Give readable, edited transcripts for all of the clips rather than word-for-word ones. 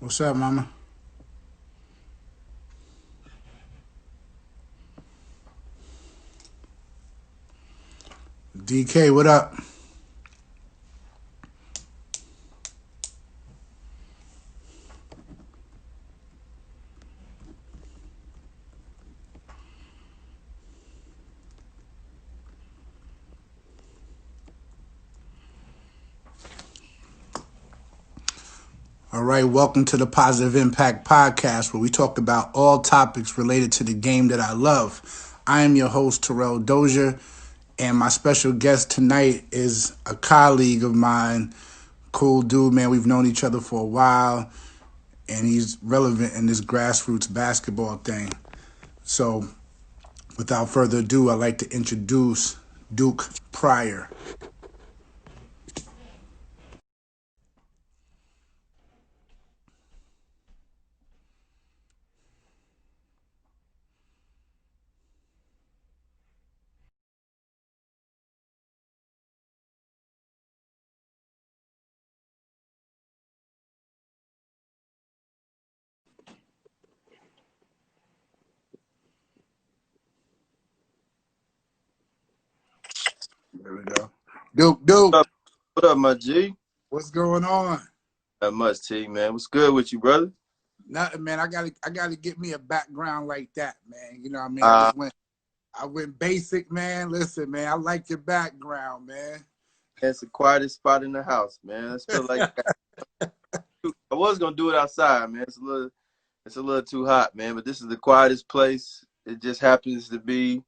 What's up, mama? DK, what up? All right, welcome to the Positive Impact Podcast, where we talk about all topics related to the game that I love. I am your host, Terrell Dozier, and my special guest tonight is a colleague of mine. Cool dude, man. We've known each other for a while, and he's relevant in this grassroots basketball thing. So, without further ado, I'd like to introduce Duke Pryor. There we go. Duke, What up, my G? what's going on? Not much, T, man. What's good with you, brother? Nothing, man. I gotta get me a background like that, man. You know what I mean? Uh, I went basic, man. Listen, man, I like your background, man. it's the quietest spot in the house, man. I feel like I was gonna do it outside, man. It's a little too hot, man. But this is the quietest place. It just happens to be.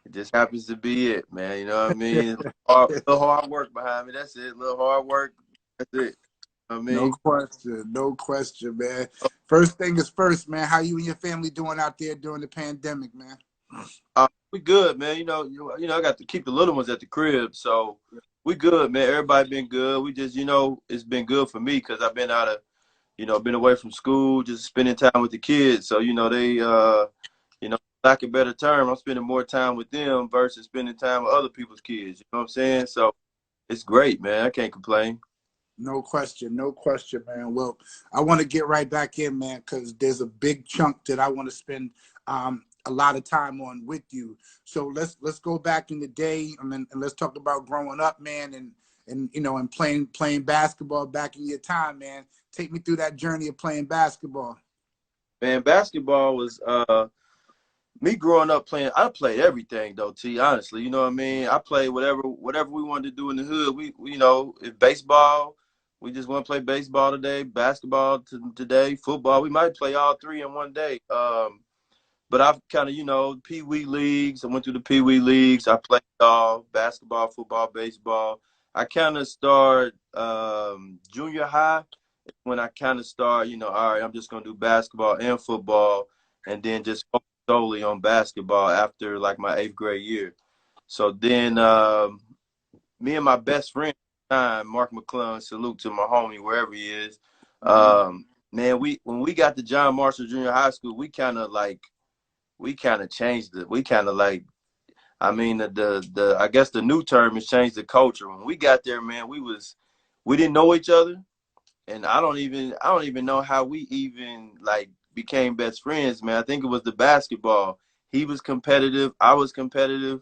It just happens to be it, man. You know what I mean? Little hard work behind me. That's it. A little hard work. That's it. I No mean, question, no question, man. First thing is first, man. How you and your family doing out there during the pandemic, man? we good, man. I got to keep the little ones at the crib, so we good, man. Everybody been good. We just, it's been good for me because I've been out of, been away from school, just spending time with the kids. So, they, lack a better term, I'm spending more time with them versus spending time with other people's kids. You know what I'm saying? So it's great, man. I can't complain. No question, man. Well, I want to get right back in, man, because there's a big chunk that I want to spend a lot of time on with you. So let's go back in the day, and let's talk about growing up, man, and playing basketball back in your time, man. Take me through that journey of playing basketball. Man, basketball was me growing up playing. I played everything though, T. Honestly, you know what I mean. I played whatever we wanted to do in the hood. If baseball, we just want to play baseball today. Basketball today. Football, we might play all three in one day. But I've kind of, Pee Wee leagues. I went through the Pee Wee leagues. I played all basketball, football, baseball. I kind of started junior high when I kind of start, all right, I'm just gonna do basketball and football, and then just focus solely on basketball after like my 8th grade year. So then me and my best friend at the time, Mark McClung, salute to my homie wherever he is. Man, when we got to John Marshall Junior High School, we kind of changed it. We kind of like, I mean, I guess the new term is change the culture. When we got there, man, we didn't know each other, and I don't even know how we even like became best friends, man. I think it was the basketball. He was competitive. I was competitive.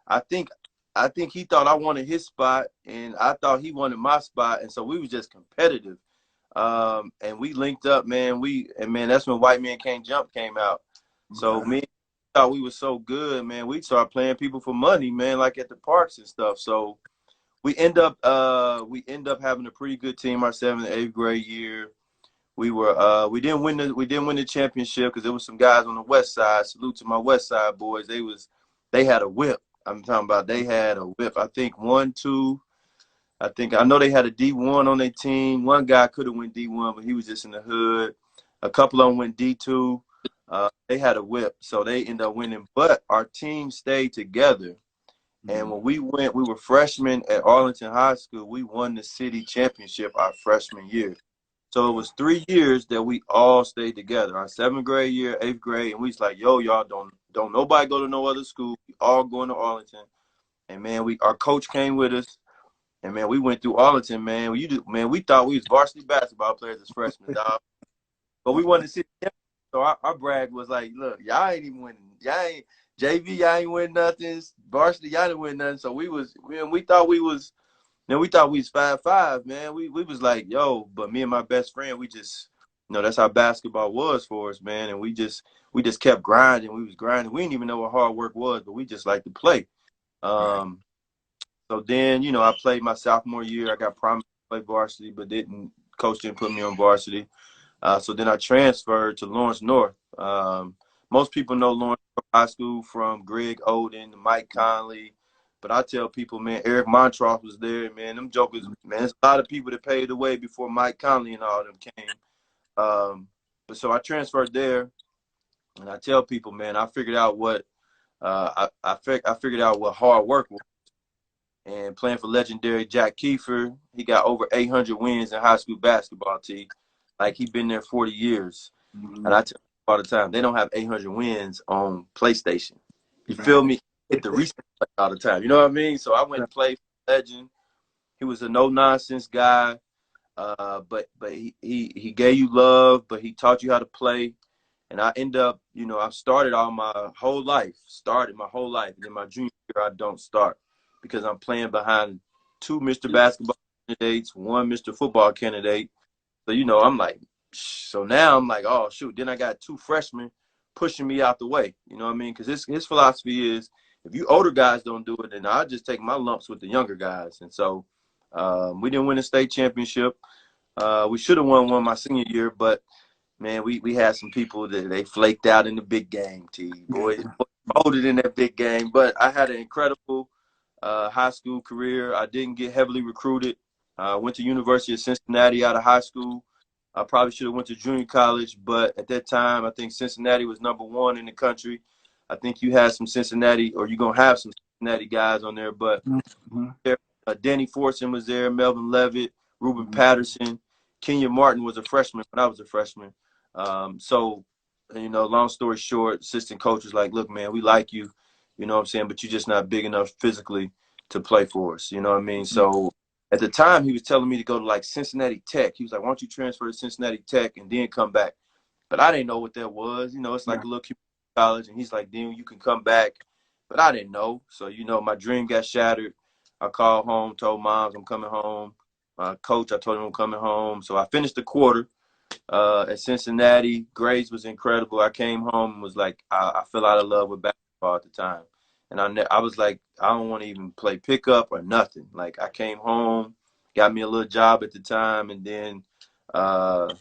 I think I think he thought I wanted his spot, and I thought he wanted my spot, and so we was just competitive. And we linked up, man. Man, that's when White Man Can't Jump came out. So Okay. me thought we were so good, man. We started playing people for money, man, like at the parks and stuff. So we end up having a pretty good team our 7th and 8th grade year. We didn't win the championship because there was some guys on the west side. Salute to my west side boys. They had a whip. I'm talking about they had a whip. I think one, two. I know they had a D1 on their team. One guy could have went D1, but he was just in the hood. A couple of them went D2. They had a whip, so they ended up winning. But our team stayed together. And when we were freshmen at Arlington High School. We won the city championship our freshman year. So it was 3 years that we all stayed together. Our 7th grade year, 8th grade, and we was like, yo, y'all don't nobody go to no other school. We all going to Arlington. And man, our coach came with us. And man, we went through Arlington, man. We thought we was varsity basketball players as freshmen, dog. But we wanted to see. So our brag was like, look, y'all ain't even winning. Y'all ain't JV, y'all ain't win nothing. Varsity, y'all didn't win nothing. So we thought we was 5'5", man. We was like, yo, but me and my best friend, we just, that's how basketball was for us, man. And we just kept grinding. We was grinding. We didn't even know what hard work was, but we just like to play. Right. So then, I played my sophomore year. I got promised to play varsity, but coach didn't put me on varsity. So then I transferred to Lawrence North. Most people know Lawrence North High School from Greg Oden, Mike Conley. But I tell people, man, Eric Montroff was there, man. Them jokers, man, there's a lot of people that paved the way before Mike Conley and all them came. But so I transferred there, and I tell people, man, I figured out what I figured out what hard work was. And playing for legendary Jack Kiefer, he got over 800 wins in high school basketball, T. Like, he been there 40 years. Mm-hmm. And I tell people all the time, they don't have 800 wins on PlayStation. You feel Right. me? Hit the reset all the time. You know what I mean? So I went and played for Legend. He was a no-nonsense guy, but he gave you love, but he taught you how to play. And I end up, I started my whole life. And then my junior year, I don't start because I'm playing behind two Mr. Basketball candidates, one Mr. Football candidate. So, I'm like, so now I'm like, oh, shoot. Then I got two freshmen pushing me out the way. You know what I mean? Because his philosophy is, if you older guys don't do it, then I'll just take my lumps with the younger guys. And so we didn't win a state championship. We should have won one my senior year, but man, we had some people that they flaked out in the big game, boy, folded in that big game. But I had an incredible high school career. I didn't get heavily recruited. I went to University of Cincinnati out of high school. I probably should have went to junior college, but at that time, I think Cincinnati was #1 in the country. I think you had some Cincinnati, or you're going to have some Cincinnati guys on there, but Mm-hmm. Danny Fortson was there, Melvin Levitt, Ruben Mm-hmm. Patterson. Kenya Martin was a freshman when I was a freshman. So, long story short, assistant coach was like, look, man, we like you, you know what I'm saying, but you're just not big enough physically to play for us, you know what I mean? So at the time, he was telling me to go to like Cincinnati Tech. He was like, why don't you transfer to Cincinnati Tech and then come back? But I didn't know what that was. It's like Yeah. a little college, and he's like, then you can come back. But I didn't know. So, my dream got shattered. I called home, told moms I'm coming home. My coach, I told him I'm coming home. So I finished the quarter at Cincinnati. Grades was incredible. I came home and was like, I fell out of love with basketball at the time. And I was like, I don't want to even play pickup or nothing. Like, I came home, got me a little job at the time, and then a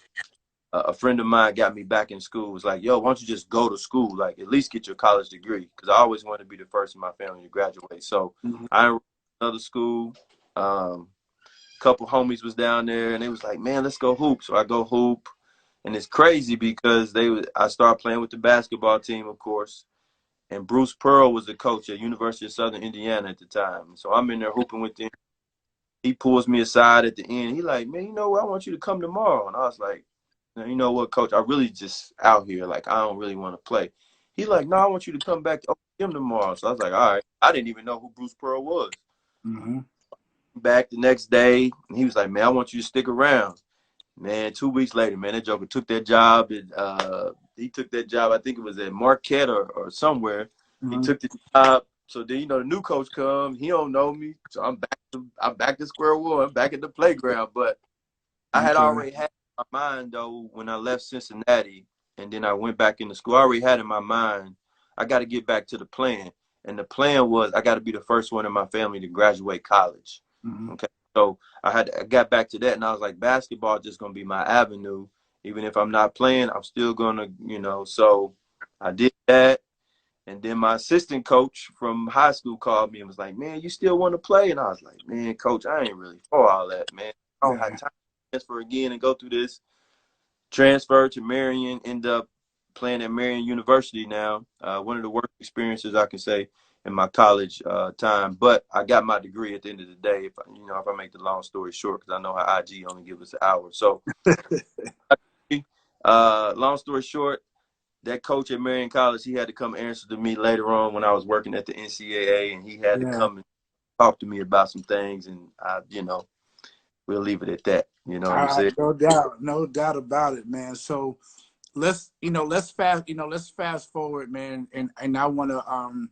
friend of mine got me back in school. Was like, yo, why don't you just go to school? Like, at least get your college degree. Because I always wanted to be the first in my family to graduate. So Mm-hmm. I enrolled in another school. Couple homies was down there, and they was like, man, let's go hoop. So I go hoop. And it's crazy because I started playing with the basketball team, of course. And Bruce Pearl was the coach at University of Southern Indiana at the time. So I'm in there hooping with him. He pulls me aside at the end. He like, man, you know what? I want you to come tomorrow. And I was like, you know what, coach? I really just out here. Like, I don't really want to play. He like, no, I want you to come back to OPM tomorrow. So I was like, all right. I didn't even know who Bruce Pearl was. Mm-hmm. Back the next day, and he was like, man, I want you to stick around. Man, 2 weeks later, man, that joker took that job. He took that job, I think it was at Marquette or somewhere. He Mm-hmm. took the job. So then, the new coach comes. He don't know me. So I'm back to square one. I'm back at the playground. But I had Okay. already had in my mind, though, when I left Cincinnati and then I went back into school, I already had in my mind, I got to get back to the plan. And the plan was I got to be the first one in my family to graduate college. Mm-hmm. Okay. So I got back to that, and I was like, basketball just going to be my avenue. Even if I'm not playing, I'm still going to. So I did that. And then my assistant coach from high school called me and was like, man, you still want to play? And I was like, man, coach, I ain't really for all that, man. I don't have Yeah. time to transfer again and go through this. Transfer to Marion, end up playing at Marion University now. One of the worst experiences I can say in my college time. But I got my degree at the end of the day, if I make the long story short, because I know how IG only gives us an hour. So long story short, that coach at Marion College, he had to come answer to me later on when I was working at the NCAA, and he had to Yeah. come talk to me about some things, and we'll leave it at that. You know what I'm saying? No doubt about it, man. So let's fast forward, man, and I want to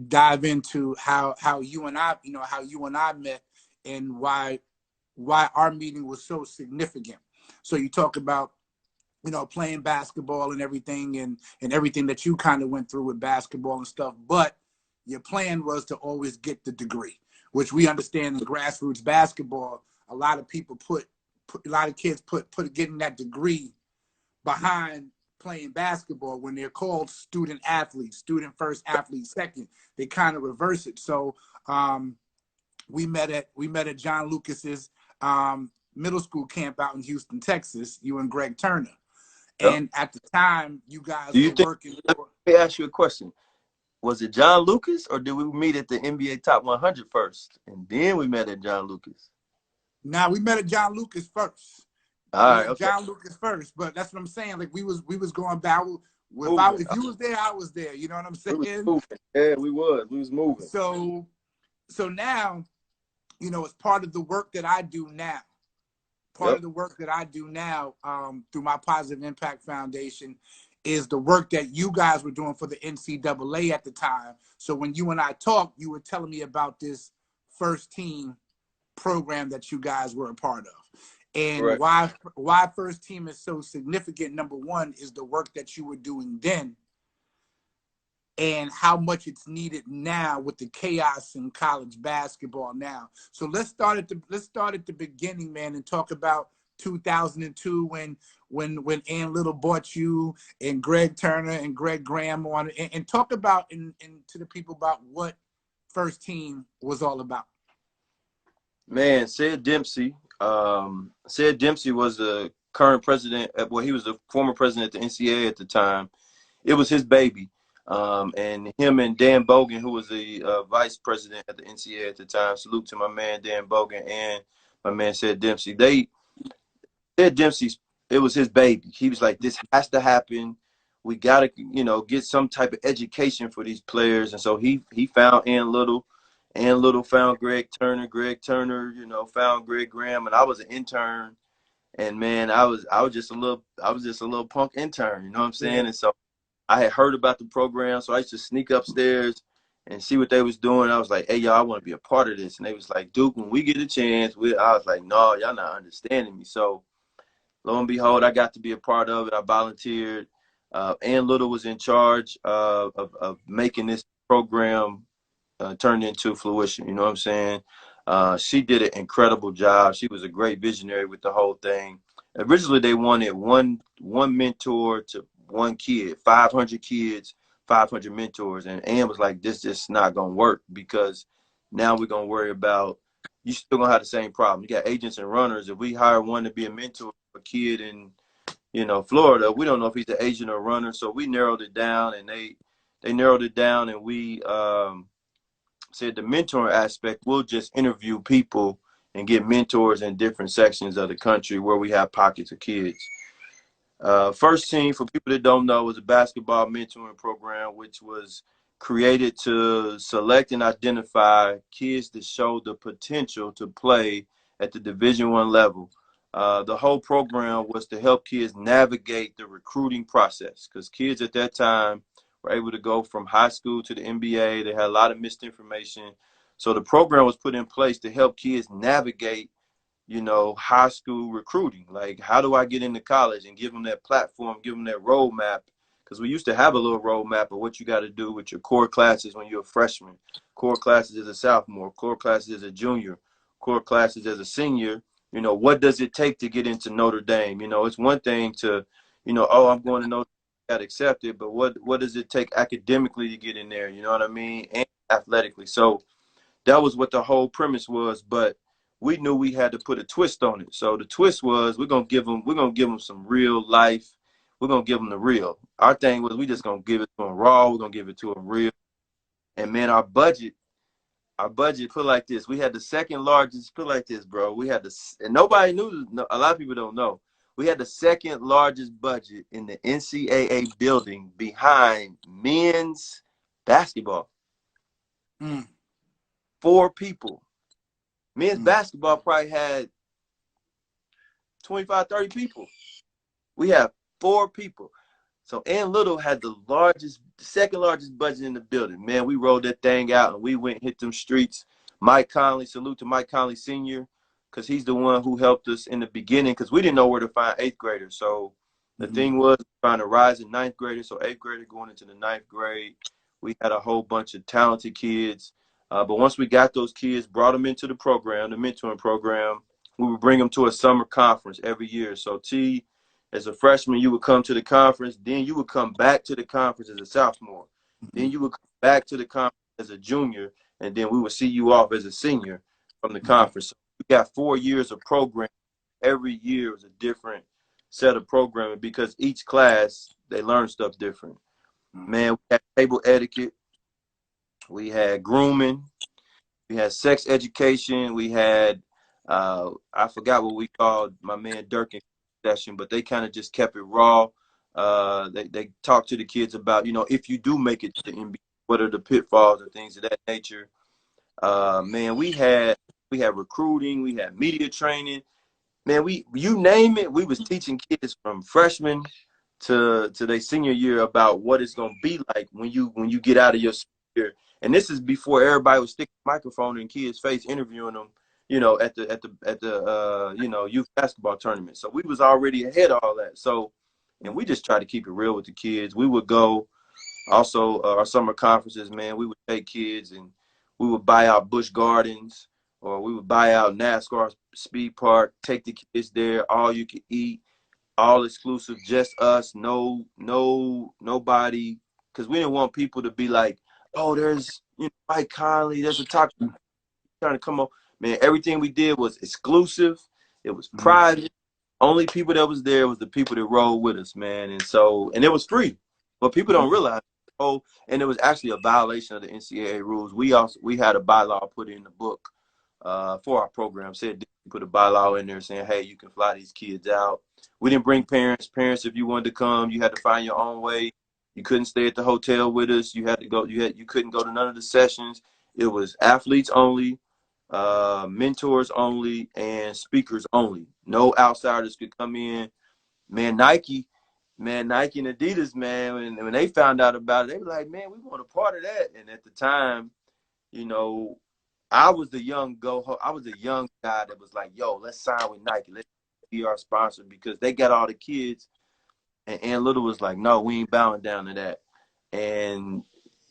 dive into how you and I met, and why our meeting was so significant. So you talk about playing basketball and everything, and everything that you kind of went through with basketball and stuff, but your plan was to always get the degree, which we understand in grassroots basketball. A lot of people a lot of kids put getting that degree behind playing basketball. When they're called student athletes, student first, athlete second, they kind of reverse it. So we met at John Lucas's middle school camp out in Houston, Texas, you and Greg Turner. Yep. And at the time, you guys Do you were think? working Let for. me ask you a question. Was it John Lucas, or did we meet at the NBA Top 100 first, and then we met at John Lucas? Now we met at John Lucas first. All We right, met okay. John Lucas first, but that's what I'm saying. Like we was going back. Moving. If you was there, I was there. You know what I'm We was saying? moving. Yeah, we was moving. So now, it's part of the work that I do now. Part of the work that I do now through my Positive Impact Foundation is the work that you guys were doing for the NCAA at the time. So when you and I talked, you were telling me about this first team program that you guys were a part of. And Correct. why first team is so significant, number one, is the work that you were doing then, and how much it's needed now with the chaos in college basketball now. So let's start at the beginning, man, and talk about 2002 when Ann Little bought you and Greg Turner and Greg Graham on, and talk about and to the people about what first team was all about. Man, Sid Dempsey. Sid Dempsey was the current president. Well, he was the former president at the NCAA at the time. It was his baby. And him and Dan Bogan, who was the vice president at the NCAA at the time. Salute to my man Dan Bogan and my man Sid Dempsey. Sid Dempsey, it was his baby. He was like, this has to happen. We gotta, get some type of education for these players. And so he found Ann Little. Ann Little found Greg Turner. Greg Turner, found Greg Graham. And I was an intern. And man, I was just a little punk intern. You know what I'm saying? Yeah. And so I had heard about the program, so I used to sneak upstairs and see what they was doing. I was like, hey, y'all, I want to be a part of this. And they was like, Duke, when we get a chance, I was like, no, y'all not understanding me. So lo and behold, I got to be a part of it. I volunteered. Ann Little was in charge of making this program turn into fruition. You know what I'm saying? She did an incredible job. She was a great visionary with the whole thing. Originally, they wanted one mentor to one kid, 500 kids, 500 mentors. And Ann was like, this just not going to work, because now we're going to worry about, you still going to have the same problem. You got agents and runners. If we hire one to be a mentor for a kid in, Florida, we don't know if he's an agent or runner. So we narrowed it down, and they narrowed it down, and we said the mentoring aspect, we'll just interview people and get mentors in different sections of the country where we have pockets of kids. First Team, for people that don't know, was a basketball mentoring program which was created to select and identify kids that show the potential to play at the Division I level. The whole program was to help kids navigate the recruiting process, because kids at that time were able to go from high school to the NBA. They had a lot of misinformation. So the program was put in place to help kids navigate high school recruiting. Like, how do I get into college, and give them that platform, give them that roadmap? Because we used to have a little roadmap of what you got to do with your core classes when you're a freshman, core classes as a sophomore, core classes as a junior, core classes as a senior. What does it take to get into Notre Dame? It's one thing to, oh, I'm going to Notre Dame, got accepted, but what does it take academically to get in there? You know what I mean? And athletically. So that was what the whole premise was, but we knew we had to put a twist on it. So the twist was, we're gonna give them some real life. We're gonna give them the real. Our thing was, we just gonna give it to them raw. We're gonna give it to them real. And man, our budget put like this. We had the second largest, put like this, bro. We had and nobody knew. A lot of people don't know. We had the second largest budget in the NCAA building behind men's basketball. Mm. 4 people. Men's basketball probably had 25, 30 people. We have 4 people. So Ann Little had the second largest budget in the building. Man, we rolled that thing out and we went and hit them streets. Mike Conley, salute to Mike Conley Sr., because he's the one who helped us in the beginning because we didn't know where to find 8th graders. So the thing was trying to rise in 9th graders. So 8th grader going into the 9th grade. We had a whole bunch of talented kids. But once we got those kids, brought them into the program, the mentoring program, we would bring them to a summer conference every year. So T, as a freshman, you would come to the conference. Then you would come back to the conference as a sophomore. Then you would come back to the conference as a junior. And then we would see you off as a senior from the conference. So we got 4 years of program. Every year was a different set of programming because each class, they learn stuff different. Man, we had table etiquette. We had grooming. We had sex education. We had, I forgot what we called my man Dirk in session, but they kind of just kept it raw. They talked to the kids about, if you do make it to the NBA, what are the pitfalls and things of that nature. Man, we had recruiting. We had media training. Man, you name it, we was teaching kids from freshmen to their senior year about what it's gonna be like when you get out of your senior year. And this is before everybody was sticking a microphone in kids' face interviewing them, at the youth basketball tournament. So we was already ahead of all that. So, and we just tried to keep it real with the kids. We would go also our summer conferences, man. We would take kids and we would buy out Busch Gardens, or we would buy out NASCAR Speed Park, take the kids there, all you could eat, all exclusive, just us, nobody, because we didn't want people to be like, oh, there's Mike Conley, there's a top trying to come on. Man, everything we did was exclusive. It was private. Only people that was there was the people that rolled with us, man. And it was free, but people don't realize. Oh, and it was actually a violation of the NCAA rules. We had a bylaw put in the book for our program. Said put a bylaw in there saying, hey, you can fly these kids out. We didn't bring parents. Parents, if you wanted to come, you had to find your own way. You couldn't stay at the hotel with us. You had to go. You couldn't go to none of the sessions. It was athletes only, mentors only, and speakers only. No outsiders could come in. Man, Nike and Adidas, man, when they found out about it, they were like, man, we want a part of that. And at the time, I was the young I was the young guy that was like, yo, let's sign with Nike. Let's be our sponsor because they got all the kids. And Ann Little was like, no, we ain't bowing down to that. And,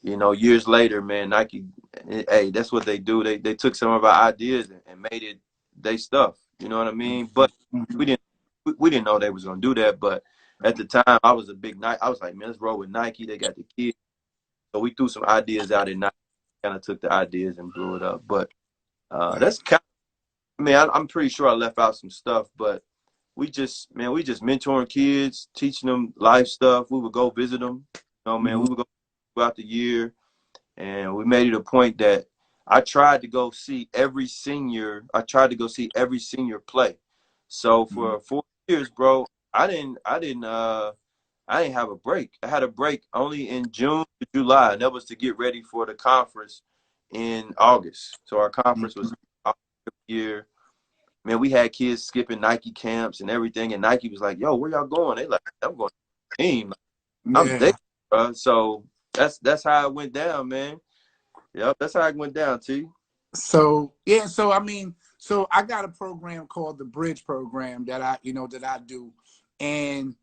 years later, man, Nike, hey, that's what they do. They took some of our ideas and made it they stuff. You know what I mean? But we didn't know they was going to do that. But at the time, I was a big Nike. I was like, man, let's roll with Nike. They got the kids. So we threw some ideas out at Nike. Kind of took the ideas and blew it up. But that's kind of, I mean, I'm pretty sure I left out some stuff, but we just mentoring kids, teaching them life stuff. We would go visit them. Man, we would go throughout the year, and we made it a point that I tried to go see every senior. I tried to go see every senior play. So for 4 years, bro, I didn't have a break. I had a break only in June to July, and that was to get ready for the conference in August. So our conference was year. Man, we had kids skipping Nike camps and everything, and Nike was like, yo, where y'all going? They like, I'm going to the team. I'm there, bro. So that's how it went down, man. Yep, that's how it went down, T. So I mean, so I got a program called the Bridge Program that I do, and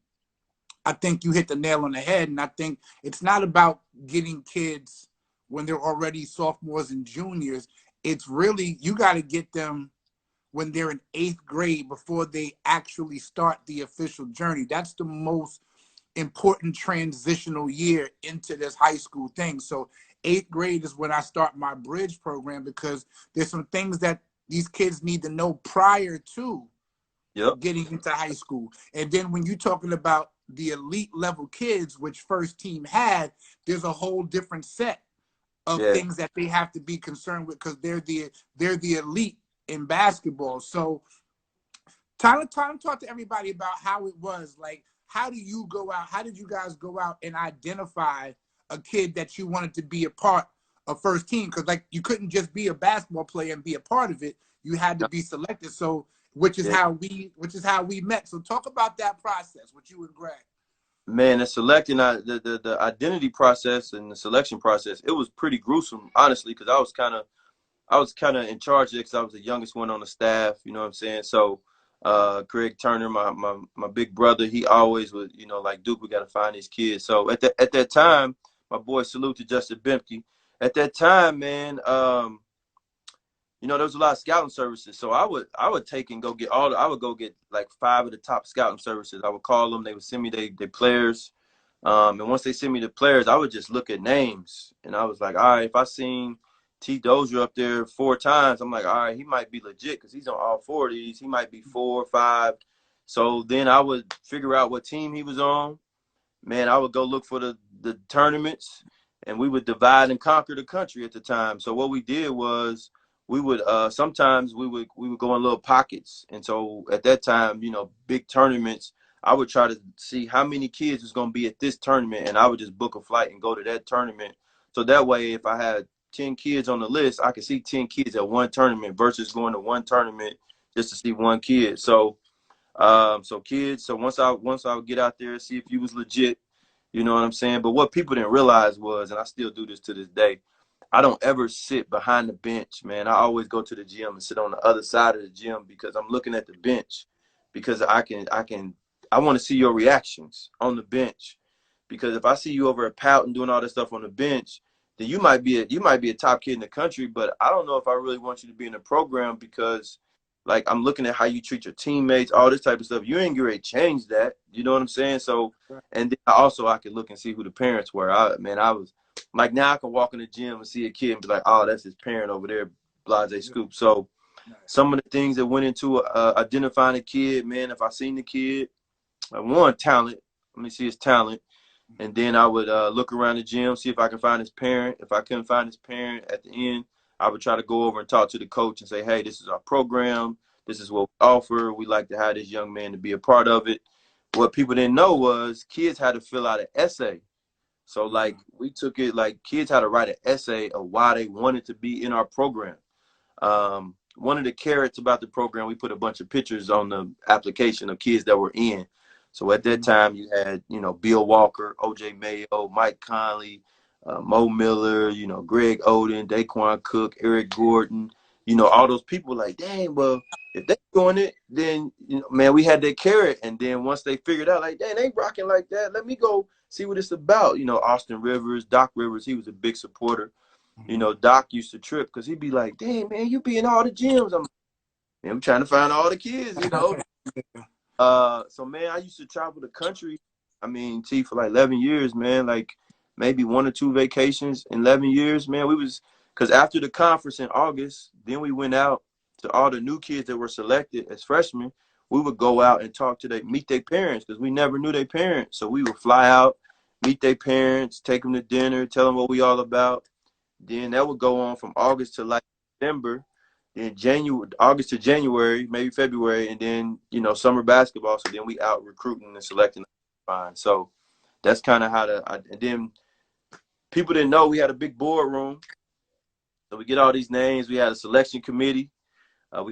I think you hit the nail on the head. And I think it's not about getting kids when they're already sophomores and juniors. It's really, you got to get them when they're in 8th grade before they actually start the official journey. That's the most important transitional year into this high school thing. So 8th grade is when I start my Bridge program because there's some things that these kids need to know prior to getting into high school. And then when you're talking about the elite level kids, which first team had, there's a whole different set of things that they have to be concerned with because they're the elite in basketball. So Tyler, talk to everybody about how it was. Like, how did you guys go out and identify a kid that you wanted to be a part a first team, because like you couldn't just be a basketball player and be a part of it. You had to be selected. So which is Yeah. how we met. So talk about that process with you and Greg. Man, the selecting the identity process and the selection process, it was pretty gruesome, honestly, because I was kind of in charge of it because I was the youngest one on the staff. You know what I'm saying? So, Greg Turner, my big brother, he always was, you know, like, Duke, we got to find these kids. So at that time, my boy, salute to Justin Bemke. At that time, man, you know, there was a lot of scouting services. So I would take and go get I would go get like 5 of the top scouting services. I would call them. They would send me their players. And once they sent me the players, I would just look at names. And I was like, all right, if I seen T. Dozier up there 4 times, I'm like, all right, he might be legit because he's on all 4 of these. He might be 4 or 5. So then I would figure out what team he was on. Man, I would go look for the tournaments, and we would divide and conquer the country at the time. So what we did was we would sometimes we would go in little pockets. And so at that time, you know, big tournaments, I would try to see how many kids was going to be at this tournament, and I would just book a flight and go to that tournament. So that way, if I had 10 kids on the list, I could see 10 kids at one tournament versus going to one tournament just to see one kid. So so once I would get out there and see if you was legit, you know what I'm saying? But what people didn't realize was, and I still do this to this day, I don't ever sit behind the bench, man. I always go to the gym and sit on the other side of the gym because I'm looking at the bench because I want to see your reactions on the bench. Because if I see you over at pouting doing all this stuff on the bench, then you might be a top kid in the country, but I don't know if I really want you to be in the program because, like, I'm looking at how you treat your teammates, all this type of stuff. You ain't gonna change that. You know what I'm saying? So, and then I could look and see who the parents were. I was like, now I can walk in the gym and see a kid and be like, oh, that's his parent over there, blase scoop. So some of the things that went into identifying a kid, man, if I seen the kid, one, talent. Let me see his talent. And then I would look around the gym, see if I can find his parent. If I couldn't find his parent at the end, I would try to go over and talk to the coach and say, hey, this is our program. This is what we offer. We like to have this young man to be a part of it. What people didn't know was kids had to fill out an essay. So, like, we took it like kids had to write an essay of why they wanted to be in our program. One of the carrots about the program, we put a bunch of pictures on the application of kids that were in. So at that time, you had, you know, Bill Walker, O.J. Mayo, Mike Conley, Mo Miller, you know, Greg Oden, Daquan Cook, Eric Gordon, you know, all those people like, dang, well, if they doing it, then, you know, man, we had that carrot. And then once they figured out, like, dang, they rocking like that, let me go see what it's about. You know, Austin Rivers, Doc Rivers, he was a big supporter. You know, Doc used to trip because he'd be like, dang, man, you be in all the gyms. I'm trying to find all the kids, you know. So, man, I used to travel the country. I mean, T, for like 11 years, man, like maybe 1 or 2 vacations in 11 years, man. Because after the conference in August, then we went out to all the new kids that were selected as freshmen. We would go out and meet their parents because we never knew their parents. So we would fly out, meet their parents, take them to dinner, tell them what we all about. Then that would go on from August to like December. Then August to January, maybe February, and then, you know, summer basketball. So then we out recruiting and selecting. Fine. So that's kind of and then people didn't know we had a big boardroom. So we get all these names. We had a selection committee. So we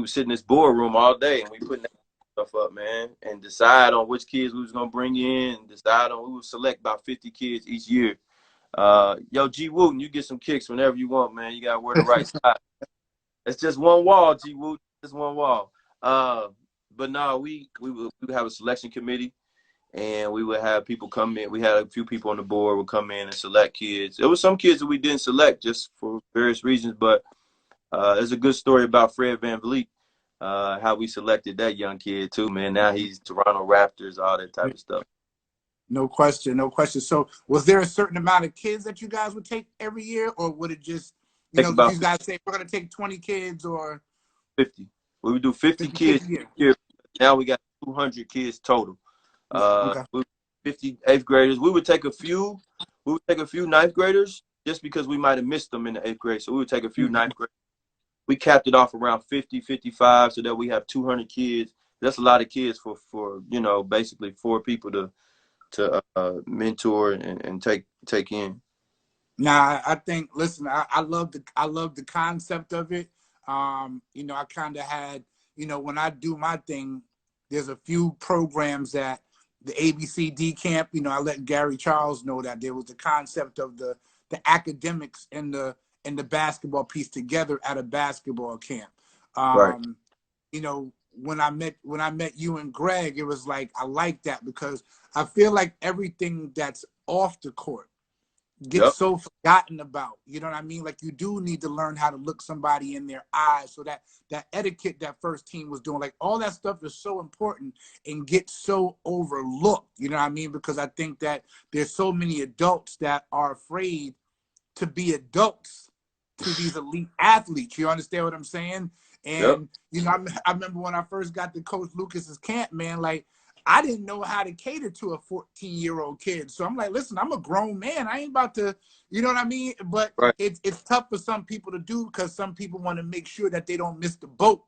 would sit in this boardroom all day and we putting that stuff up, man, and decide on which kids we was gonna bring in. We would select about 50 kids each year. Yo, G Wooten, you get some kicks whenever you want, man. You gotta wear the right side. It's just one wall, G Wooten. Just one wall. But no, we would have a selection committee, and we would have people come in. We had a few people on the board would come in and select kids. There was some kids that we didn't select just for various reasons, but there's a good story about Fred VanVleet, how we selected that young kid too, man. Now he's Toronto Raptors, all that type of stuff. No question, no question. So was there a certain amount of kids that you guys would take every year, or would it just, you know, you guys say we're going to take 20 kids or 50? We would do 50 kids a year. Now we got 200 kids total. Okay. 50 8th graders. We would take a few 9th graders just because we might have missed them in the 8th grade. So we would take a few 9th graders. We capped it off around 50, 55 so that we have 200 kids. That's a lot of kids for you know, basically 4 people to mentor and take in. Now, I think, listen, I love the concept of it. I kind of had, when I do my thing, there's a few programs that the ABCD camp, I let Gary Charles know that there was the concept of the academics and the basketball piece together at a basketball camp. Right. When I met you and Greg, it was like, I like that because I feel like everything that's off the court gets Yep. so forgotten about. You know what I mean? Like, you do need to learn how to look somebody in their eyes. So that etiquette that first team was doing, like, all that stuff is so important and gets so overlooked. You know what I mean? Because I think that there's so many adults that are afraid to be adults to these elite athletes. You understand what I'm saying? Yep. And, I remember when I first got to Coach Lucas's camp, man, like, I didn't know how to cater to a 14-year-old kid. So I'm like, listen, I'm a grown man. I ain't about to, you know what I mean? But Right. it's tough for some people to do because some people want to make sure that they don't miss the boat,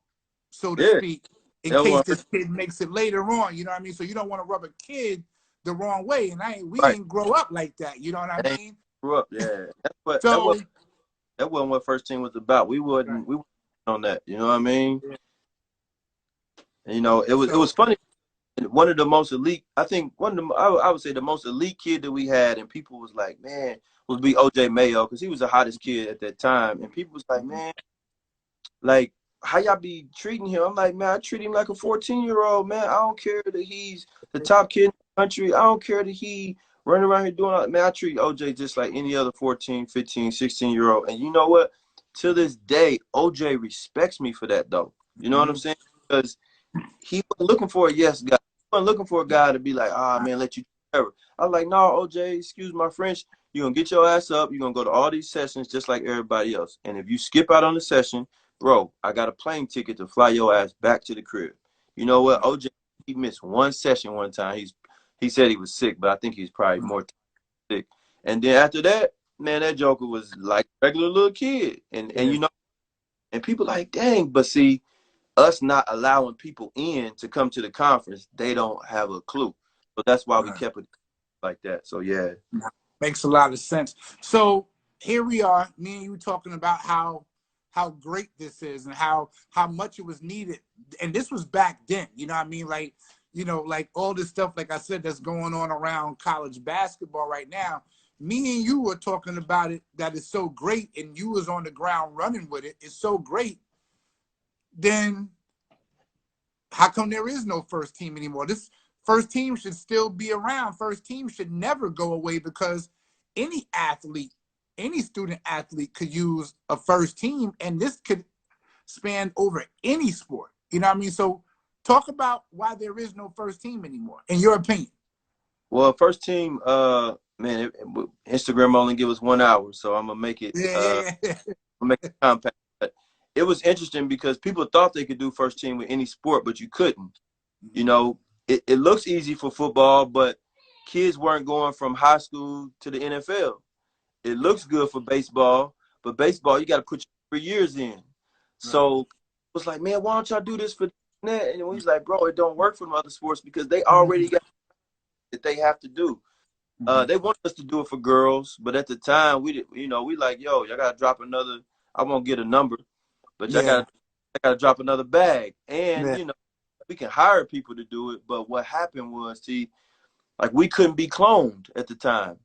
so to Yeah. speak, in That case one. this kid makes it later on. You know what I mean? So you don't want to rub a kid the wrong way. And we Right. ain't grow up like that. You know what I They mean? grew up. Yeah. So That wasn't what first team was about. We right. wasn't on that. You know what I mean? Yeah. And, it was funny. One of the most elite, I think I would say the most elite kid that we had, and people was like, man, would be OJ Mayo, because he was the hottest kid at that time. And people was like, man, like, how y'all be treating him? I'm like, man, I treat him like a 14-year-old, man. I don't care that he's the top kid in the country. I don't care that he running around here doing all, man, I treat OJ just like any other 14, 15, 16-year-old. And you know what? To this day, OJ respects me for that, though. You know what I'm saying? Because he wasn't looking for a yes guy. He wasn't looking for a guy to be like, man, let you do whatever. I was like, no, OJ, excuse my French. You're going to get your ass up. You're going to go to all these sessions just like everybody else. And if you skip out on the session, bro, I got a plane ticket to fly your ass back to the crib. You know what? OJ, he missed one session one time. He said he was sick, but I think he's probably more sick. And then after that, man, that joker was like a regular little kid. And and people like, dang, but see, us not allowing people in to come to the conference, they don't have a clue. So that's why we kept it like that. So yeah. Makes a lot of sense. So here we are, me and you talking about how great this is and how much it was needed. And this was back then, you know what I mean? Like, like all this stuff, like I said, that's going on around college basketball right now. Me and you were talking about it, that is so great, and you was on the ground running with it. It's so great. Then how come there is no first team anymore? This first team should still be around. First team should never go away because any athlete, any student athlete could use a first team, and this could span over any sport. You know what I mean? So talk about why there is no first team anymore, in your opinion. Well, first team, man, Instagram only give us 1 hour, so I'm gonna make it make it compact. But it was interesting because people thought they could do first team with any sport, but you couldn't. It looks easy for football, but kids weren't going from high school to the NFL. It looks good for baseball, but baseball, you got to put your 3 years in. So it was like, man, why don't y'all do this for that? And he's like, bro, it don't work for other sports because they already got that they have to do. They wanted us to do it for girls, but at the time we like, yo, y'all gotta drop another. I won't get a number, but y'all gotta drop another bag, and we can hire people to do it. But what happened was, like, we couldn't be cloned at the time,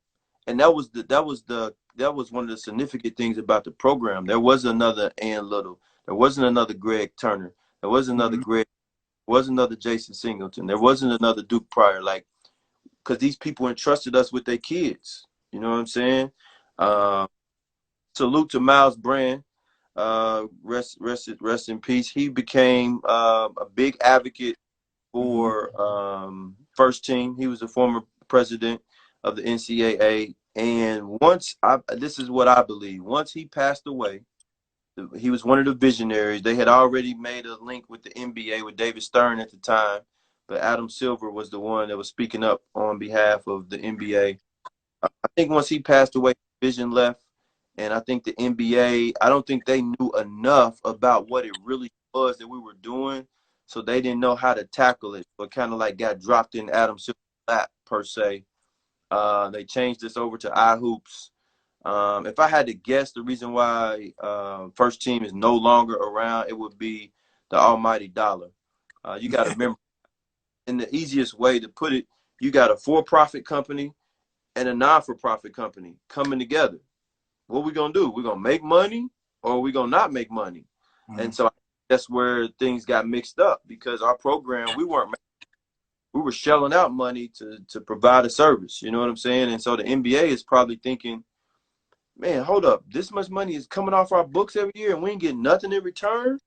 and that was one of the significant things about the program. There wasn't another Ann Little, there wasn't another Greg Turner, there wasn't another Greg, there wasn't another Jason Singleton, there wasn't another Duke Pryor, like. Because these people entrusted us with their kids. You know what I'm saying? Salute to Miles Brand. Rest in peace. He became a big advocate for first team. He was a former president of the NCAA. And this is what I believe. Once he passed away, he was one of the visionaries. They had already made a link with the NBA with David Stern at the time. But Adam Silver was the one that was speaking up on behalf of the NBA. I think once he passed away, vision left. And I think the NBA, I don't think they knew enough about what it really was that we were doing. So they didn't know how to tackle it. So it kind of like got dropped in Adam Silver's lap, per se. They changed this over to iHoops. If I had to guess the reason why First Team is no longer around, it would be the almighty dollar. You got to remember, in the easiest way to put it, you got a for-profit company and a non-for-profit company coming together. What we gonna do? We're gonna make money, or we gonna not make money? And so that's where things got mixed up, because our program, we were shelling out money to provide a service. You know what I'm saying? And so the NBA is probably thinking, man, hold up, this much money is coming off our books every year, and we ain't getting nothing in return.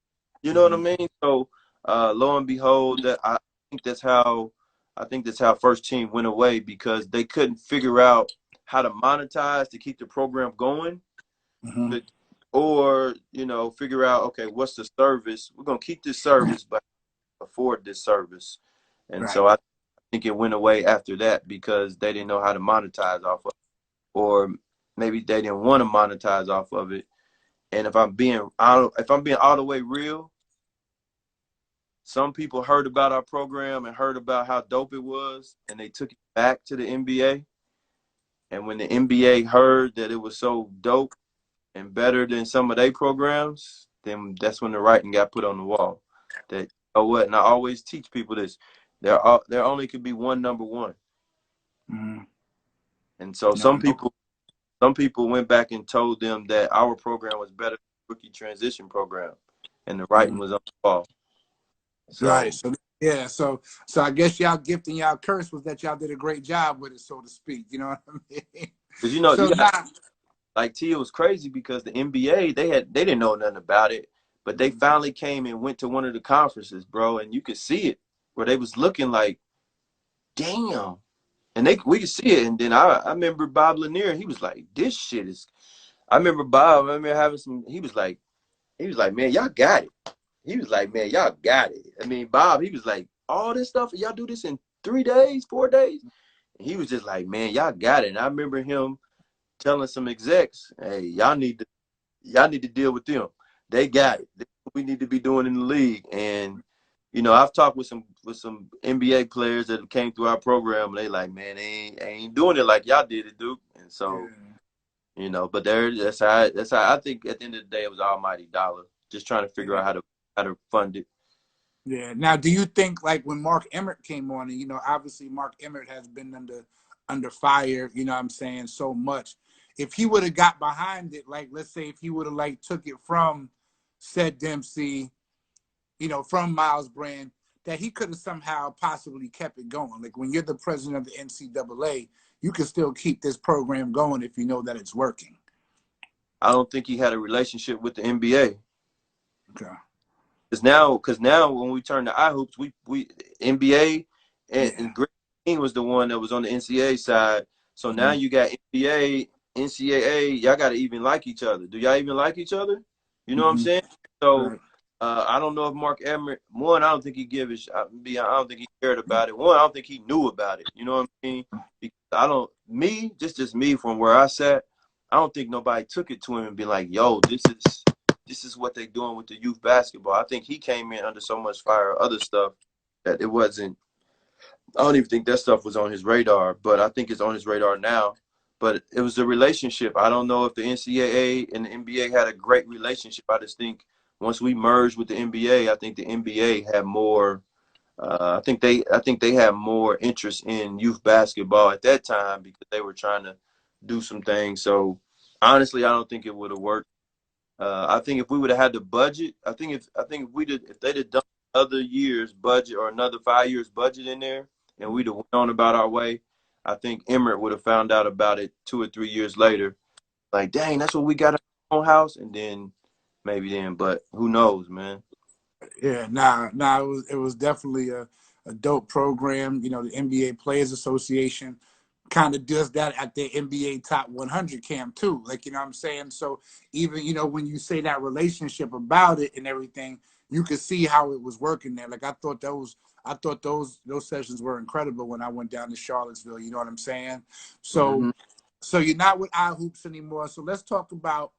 You know what I mean? So lo and behold, think that's how I think that's how First Team went away, because they couldn't figure out how to monetize to keep the program going, but, or figure out, okay, what's the service? We're gonna keep this service, but afford this service. And so I think it went away after that because they didn't know how to monetize off of it, or maybe they didn't want to monetize off of it. And if I'm being all the way real, some people heard about our program and heard about how dope it was, and they took it back to the NBA. And when the NBA heard that it was so dope and better than some of their programs, then that's when the writing got put on the wall. That, you know what? And I always teach people this: there only could be one number one. And so some people went back and told them that our program was better than the rookie transition program, and the writing was on the wall. So, right. So yeah. So I guess y'all gift and y'all curse was that y'all did a great job with it, so to speak. You know what I mean? Because so like T, it was crazy because the NBA, they didn't know nothing about it, but they finally came and went to one of the conferences, bro, and you could see it where they was looking like, damn, and we could see it. And then I remember Bob Lanier, he was like, this shit is. I remember having some. He was like, man, y'all got it. He was like, man, y'all got it. I mean, Bob, he was like, all this stuff, y'all do this in 3 days, 4 days. And he was just like, man, y'all got it. And I remember him telling some execs, hey, y'all need to deal with them. They got it. That's what we need to be doing in the league. And I've talked with some NBA players that came through our program, and they like, man, they ain't doing it like y'all did it, Duke. And so, but that's how I think at the end of the day it was almighty dollar, just trying to figure out how to fund it. Yeah. Now, do you think, like, when Mark Emmert came on, and obviously Mark Emmert has been under fire, you know what I'm saying, so much. If he would have got behind it, like, let's say if he would have like took it from said Dempsey, from Miles Brand, that he could have somehow possibly kept it going. Like, when you're the president of the NCAA, you can still keep this program going if you know that it's working. I don't think he had a relationship with the NBA. Okay. Because now when we turn to iHoops, we NBA and Greg was the one that was on the NCAA side. So now you got NBA, NCAA. Y'all got to even like each other. Do y'all even like each other? You know what I'm saying? So I don't know if Mark Emmert, one, I don't think he I don't think he cared about it. One, I don't think he knew about it. You know what I mean? Because just me from where I sat, I don't think nobody took it to him and be like, yo, this is what they're doing with the youth basketball. I think he came in under so much fire, other stuff, that it wasn't. I don't even think that stuff was on his radar, but I think it's on his radar now. But it was a relationship. I don't know if the NCAA and the NBA had a great relationship. I just think once we merged with the NBA, I think the NBA had more. I think they had more interest in youth basketball at that time because they were trying to do some things. So honestly, I don't think it would have worked. I think if we would have had the budget, if they'd have done other years budget or another 5 years budget in there, and we'd have went on about our way, I think Emmert would have found out about it 2 or 3 years later. Like, dang, that's what we got in our own house, and then maybe then, but who knows, man? Yeah, it was definitely a dope program. The NBA Players Association kind of does that at the NBA Top 100 camp too. Like, you know what I'm saying? So even, when you say that relationship about it and everything, you could see how it was working there. Like, I thought those sessions were incredible when I went down to Charlottesville. You know what I'm saying? So you're not with iHoops anymore. So let's talk about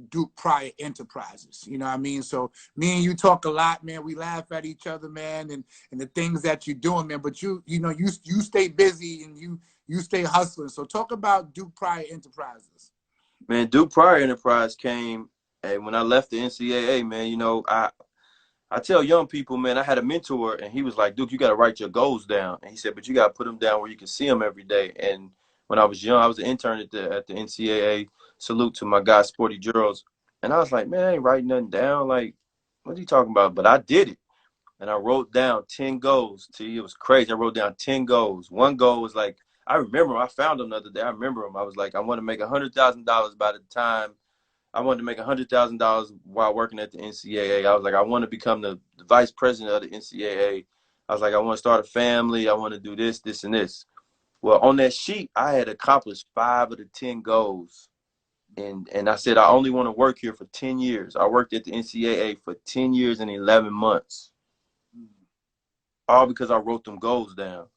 Duke Pryor Enterprises. You know what I mean? So me and you talk a lot, man. We laugh at each other, man, and the things that you're doing, man. But you know, you stay busy and you stay hustling. So talk about Duke Pryor Enterprises. Man, Duke Pryor Enterprise came, and when I left the NCAA, man, you know, I tell young people, man, I had a mentor, and he was like, Duke, you got to write your goals down. And he said, but you got to put them down where you can see them every day. And when I was young, I was an intern at the NCAA. Salute to my guy, Sporty Girls. And I was like, man, I ain't writing nothing down. Like, what are you talking about? But I did it. And I wrote down 10 goals. It was crazy. I wrote down 10 goals. One goal was like, I remember, I found them the other day. I remember them. I was like, I want to make $100,000 by the time I wanted to make $100,000 while working at the NCAA. I was like, I want to become the vice president of the NCAA. I was like, I want to start a family. I want to do this, this, and this. Well, on that sheet, I had accomplished 5 of the 10 goals. And I said, I only want to work here for 10 years. I worked at the NCAA for 10 years and 11 months. All because I wrote them goals down.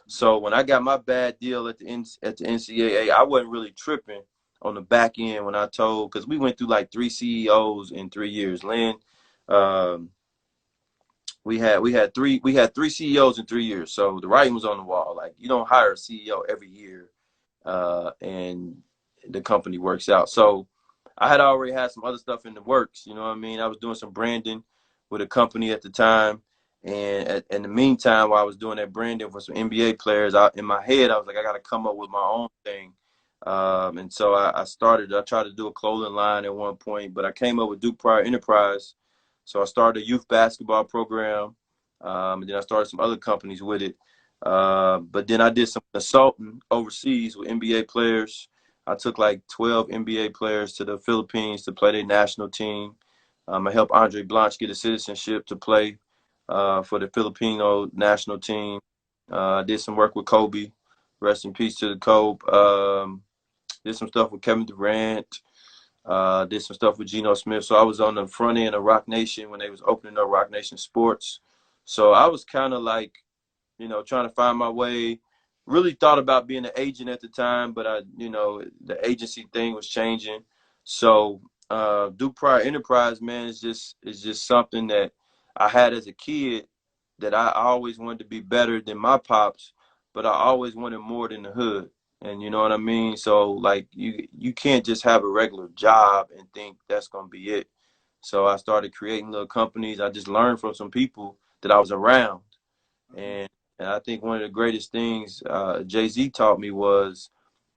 So when I got my bad deal at the NCAA, I wasn't really tripping on the back end when I told, because we went through like 3 CEOs in 3 years. Lynn, we had three CEOs in 3 years. So the writing was on the wall. Like, you don't hire a CEO every year, and the company works out. So I had already had some other stuff in the works. You know what I mean? I was doing some branding with a company at the time. And in the meantime, while I was doing that branding for some NBA players, in my head, I was like, I got to come up with my own thing. And so I tried to do a clothing line at one point, but I came up with Duke Pryor Enterprise. So I started a youth basketball program, and then I started some other companies with it. But then I did some consulting overseas with NBA players. I took like 12 NBA players to the Philippines to play their national team. I helped Andre Blanche get a citizenship to play for the Filipino national team. Did some work with Kobe. Rest in peace to the Kobe. Did some stuff with Kevin Durant. Did some stuff with Geno Smith. So I was on the front end of Rock Nation when they was opening up Rock Nation Sports. So I was kind of like, you know, trying to find my way. Really thought about being an agent at the time, but the agency thing was changing. So Duke Pryor Enterprise, man, is just something that I had as a kid that I always wanted to be better than my pops, but I always wanted more than the hood. And you know what I mean? So like you can't just have a regular job and think that's gonna be it. So I started creating little companies. I just learned from some people that I was around. And I think one of the greatest things Jay-Z taught me was,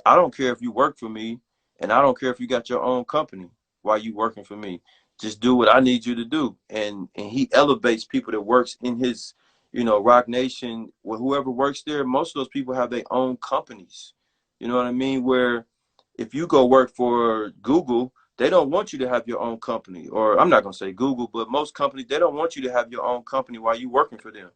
I don't care if you work for me, and I don't care if you got your own company while you working for me. Just do what I need you to do. And he elevates people that works in his, Rock Nation. Well, whoever works there, most of those people have their own companies. You know what I mean? Where if you go work for Google, they don't want you to have your own company. Or I'm not going to say Google, but most companies, they don't want you to have your own company while you working for them.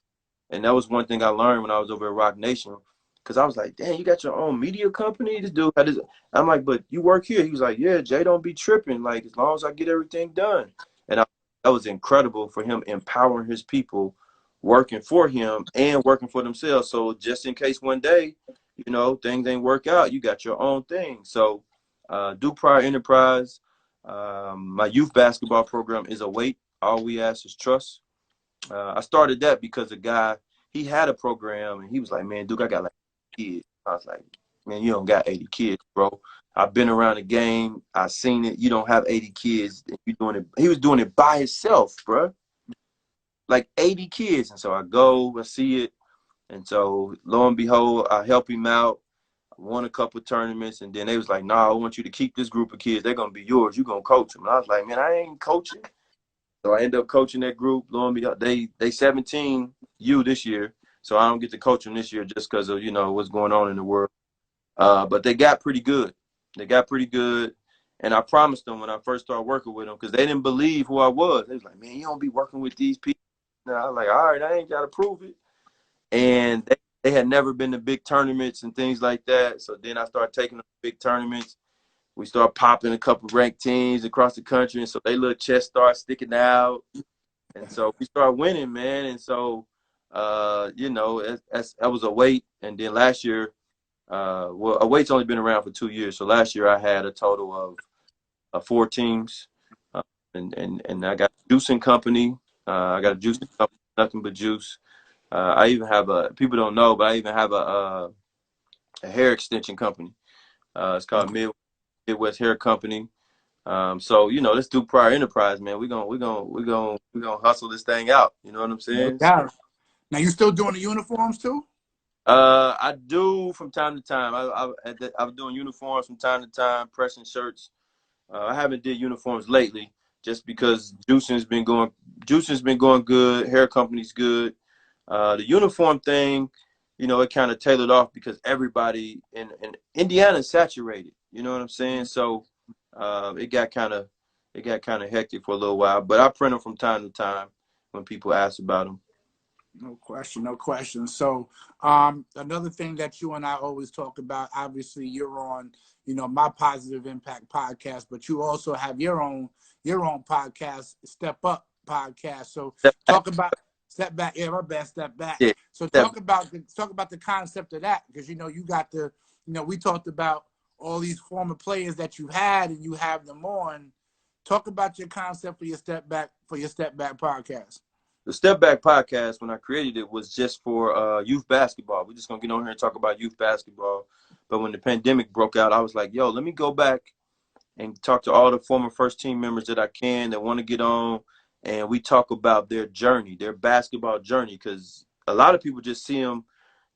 And that was one thing I learned when I was over at Rock Nation. Because I was like, damn, you got your own media company? This dude had his. I'm like, but you work here. He was like, yeah, Jay, don't be tripping. Like, as long as I get everything done. And that was incredible for him empowering his people, working for him and working for themselves. So just in case one day, things ain't work out, you got your own thing. So Duke Pryor Enterprise, my youth basketball program is Await. All we ask is trust. I started that because a guy, he had a program and he was like, man, Duke, I got like kids. I was like, man, you don't got 80 kids, bro. I've been around the game. I seen it. You don't have 80 kids. You doing it. He was doing it by himself, bro. Like 80 kids. And so I see it. And so lo and behold, I help him out. I won a couple of tournaments. And then they was like, nah, I want you to keep this group of kids. They're going to be yours. You're going to coach them. And I was like, man, I ain't coaching. So I ended up coaching that group. Lo and behold, they 17 this year. So I don't get to coach them this year just because of, what's going on in the world. But they got pretty good. And I promised them when I first started working with them, because they didn't believe who I was. They was like, man, you don't be working with these people. And I was like, all right, I ain't got to prove it. And they had never been to big tournaments and things like that. So then I started taking them to big tournaments. We started popping a couple ranked teams across the country. And so they little chest started sticking out. And so we started winning, man. And so, that was Await. And then last year, Await's only been around for 2 years. So last year I had a total of 4 teams, and I got a juicing company. I got a juicing company, nothing but juice. I even have people don't know, but I even have a hair extension company. It's called Midwest Hair Company. So let's do Pryor Enterprise, man. We gonna hustle this thing out. You know what I'm No saying? doubt. Now you still doing the uniforms too? I do from time to time. I was doing uniforms from time to time, pressing shirts. I haven't did uniforms lately, just because juicing's been going good. Hair company's good. The uniform thing, it kind of tailored off because everybody in Indiana is saturated. You know what I'm saying? So it got kind of hectic for a little while. But I print them from time to time when people ask about them. No question, no question. So, another thing that you and I always talk about, obviously, you're on, my Positive Impact podcast, but you also have your own podcast, Step Up podcast. So, Step back. talk about Step Back. Yeah, my bad, Step Back. Yeah. So, Step. talk about the concept of that, because you got we talked about all these former players that you had, and you have them on. Talk about your concept for your Step Back podcast. The Step Back podcast, when I created it, was just for youth basketball. We're just gonna get on here and talk about youth basketball. But when the pandemic broke out, I was like, yo, let me go back and talk to all the former first team members that I can that want to get on, and we talk about their journey, their basketball journey, because a lot of people just see them,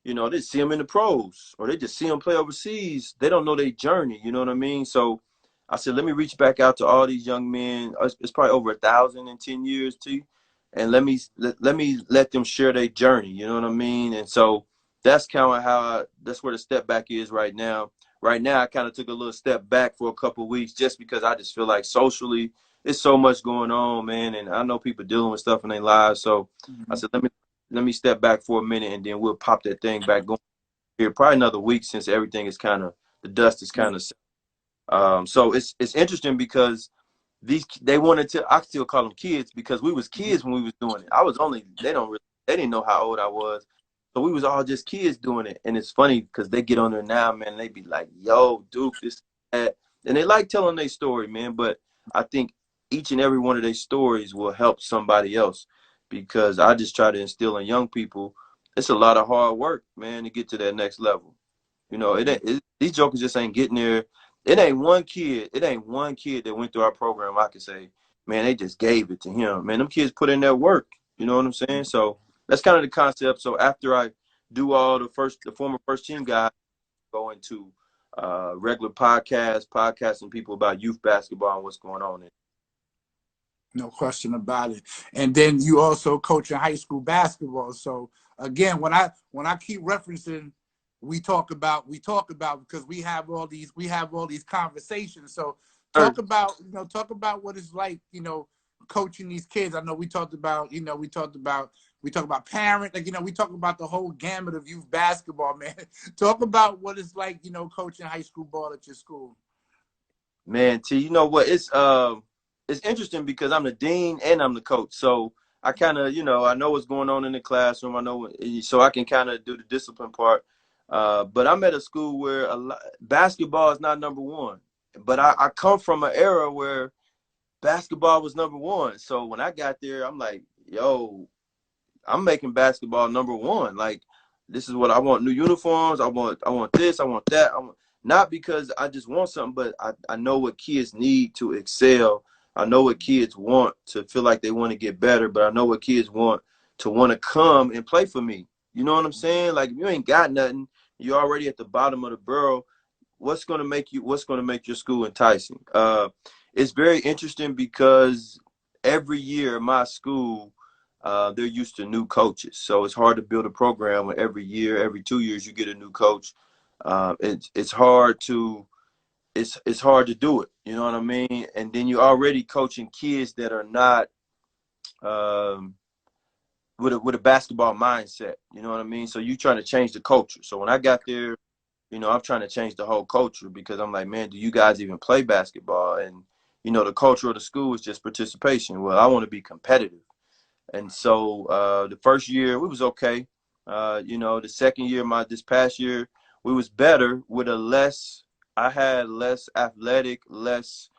they see them in the pros, or they just see them play overseas. They don't know their journey. You know what I mean? So I said, let me reach back out to all these young men. It's probably over 1,000 in 10 years, T, and let them share their journey. You know what I mean? And so that's kind of that's where the step back is right now. Right now, I kind of took a little step back for a couple of weeks just because I just feel like socially, it's so much going on, man, and I know people dealing with stuff in their lives. So I said, let me step back for a minute, and then we'll pop that thing back going here probably another week, since everything is the dust is kind of so it's interesting because they wanted to, I still call them kids because we was kids when we was doing it. They didn't know how old I was. So we was all just kids doing it. And it's funny because they get on there now, man, they be like, yo, Duke, this, that. And they like telling their story, man. But I think each and every one of their stories will help somebody else, because I just try to instill in young people, it's a lot of hard work, man, to get to that next level. These jokers just ain't getting there. It ain't one kid that went through our program I could say, man, they just gave it to him. Man, them kids put in their work. You know what I'm saying? So that's kind of the concept. So after I do all the former first team guys, go into regular podcasting people about youth basketball and what's going on. No question about it. And then you also coach in high school basketball. So again, when I keep referencing, we talk about because we have all these conversations. So talk about what it's like, coaching these kids. I know we talked about parent, we talk about the whole gamut of youth basketball, man. Talk about what it's like, coaching high school ball at your school. Man, T, you know what? It's interesting because I'm the dean and I'm the coach. So I kind of, I know what's going on in the classroom. I know, so I can kind of do the discipline part. But I'm at a school where basketball is not number one. But I come from an era where basketball was number one. So when I got there, I'm like, yo, I'm making basketball number one. Like, this is what I want: new uniforms. I want this. I want that. Not because I just want something, but I know what kids need to excel. I know what kids want to feel like they want to get better, but I know what kids want to come and play for me. You know what I'm saying? Like, if you ain't got nothing, you're already at the bottom of the barrel. What's gonna make your school enticing? It's very interesting because every year my school, they're used to new coaches. So it's hard to build a program when every year, every 2 years, you get a new coach. It's hard to do it. You know what I mean? And then you're already coaching kids that are not with a basketball mindset. You know what I mean? So you're trying to change the culture. So when I got there, I'm trying to change the whole culture, because I'm like, man, do you guys even play basketball? And the culture of the school is just participation. Well, I want to be competitive. And so the first year we was okay. The second year, this past year, we was better with I had less athletic, less